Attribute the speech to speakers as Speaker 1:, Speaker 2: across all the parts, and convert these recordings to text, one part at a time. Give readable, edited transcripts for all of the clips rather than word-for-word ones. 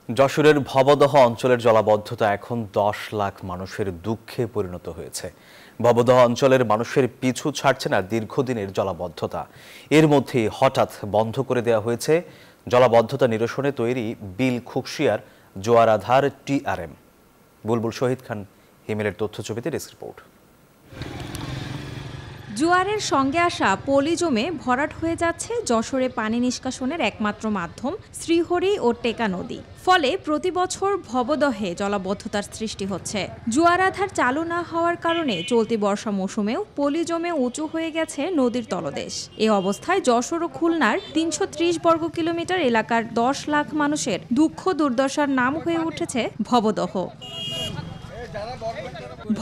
Speaker 1: যশোরের ভবদহ অঞ্চলের জলাবদ্ধতা এখন 10 লাখ মানুষের দুঃখে পরিণত হয়েছে। ভবদহ অঞ্চলের মানুষের পিছু ছাড়ছে না দীর্ঘদিনের জলাবদ্ধতা। এর মধ্যে হঠাৎ বন্ধ করে দেওয়া হয়েছে জলাবদ্ধতা নিরসনে তৈরি বিল খুকশিয়ার জোয়ার আধার টিআরএম। বুলবুল শহীদ খান হিমেলের তথ্যছবিতে ডেস্ক রিপোর্ট।
Speaker 2: জোয়ারের সঙ্গে আসা পলি জমে ভরাট হয়ে যাচ্ছে যশোরে পানি নিষ্কাশনের একমাত্র মাধ্যম শ্রীহরি ও টেকা নদী। ফলে প্রতি বছর ভবদহে জলাবদ্ধতার সৃষ্টি হচ্ছে। জোয়ার আধার চালু না হওয়ার কারণে চলতি বর্ষা মৌসুমেও পলি জমে উঁচু হয়ে গেছে নদীর তলদেশ। এ অবস্থায় যশোর ও খুলনার ৩৩০ বর্গ কিলোমিটার এলাকার 10 লাখ মানুষের দুঃখ দুর্দশার নাম হয়ে উঠেছে ভবদহ।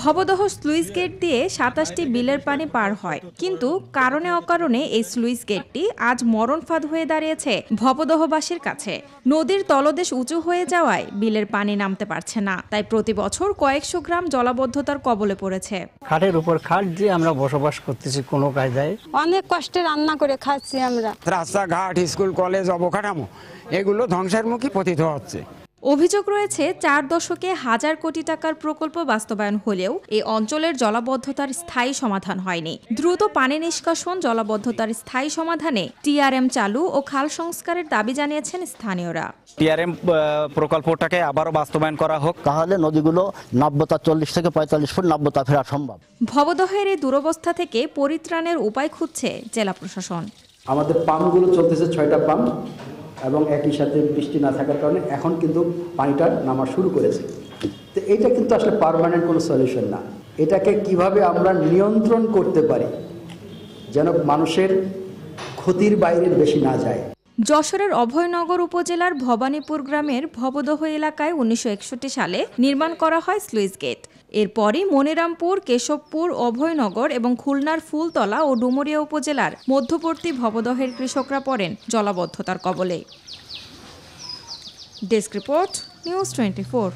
Speaker 2: ভবদহ স্লুইস গেট দিয়ে ২৭টি বিলের পানি পার হয়, কিন্তু কারণে অকারণে এই স্লুইস গেটটি আজ মরণ ফাঁদ হয়ে দাঁড়িয়েছে ভবদহবাসীর কাছে। নদীর তলদেশ উঁচু হয়ে যাওয়ায় বিলের পানি নামতে পারছে না, তাই প্রতি বছর কয়েকশো গ্রাম জলাবদ্ধতার কবলে পড়েছে।
Speaker 3: খাটের উপর খাট দিয়ে আমরা বসবাস করতেছি কোনো কায়দায়।
Speaker 4: অনেক কষ্টে রান্না করে খাচ্ছি আমরা।
Speaker 5: রাস্তাঘাট, স্কুল, কলেজ, অবকাঠামো এগুলো ধ্বংসের মুখে পতিত হচ্ছে।
Speaker 2: অভিযোগ রয়েছে 4 দশকে হাজার কোটি টাকার প্রকল্প বাস্তবায়ন হলেও এই অঞ্চলের জলাবদ্ধতার স্থায়ী সমাধান হয়নি। দ্রুত পানি নিষ্কাশন, জলাবদ্ধতার স্থায়ী সমাধানে টিআরএম চালু ও খাল সংস্কারের দাবি জানিয়েছেন স্থানীয়রা।
Speaker 6: টিআরএম প্রকল্পটাকে আবারও বাস্তবায়ন করা হোক,
Speaker 3: তাহলে নদীগুলো নাব্যতা 40 থেকে 45 ফুট নাব্যতা ফেরা সম্ভব।
Speaker 2: ভবদহের এই দুরবস্থা থেকে পরিত্রাণের উপায় খুঁজছে জেলা প্রশাসন।
Speaker 7: আমাদের পাম্পগুলো চলতেছে 6টা পাম্প, এবং একই সাথে বৃষ্টি না থাকার কারণে এখন কিন্তু পানিটা নামা শুরু করেছে। তো এইটা কিন্তু আসলে পার্মানেন্ট কোনো সলিউশন না। এটাকে কিভাবে আমরা নিয়ন্ত্রণ করতে পারি যেন মানুষের ক্ষতির বাইরে বেশি না যায়।
Speaker 2: যশোরের অভয়নগর উপজেলার ভবানীপুর গ্রামের ভবদহ এলাকায় 1961 সালে নির্মাণ করা হয় স্লুইস গেট। এরপরই মনিরামপুর, কেশবপুর, অভয়নগর এবং খুলনার ফুলতলা ও ডুমুরিয়া উপজেলার মধ্যবর্তী ভবদহের কৃষকরা পড়েন জলাবদ্ধতার কবলে। Desk report, news 24।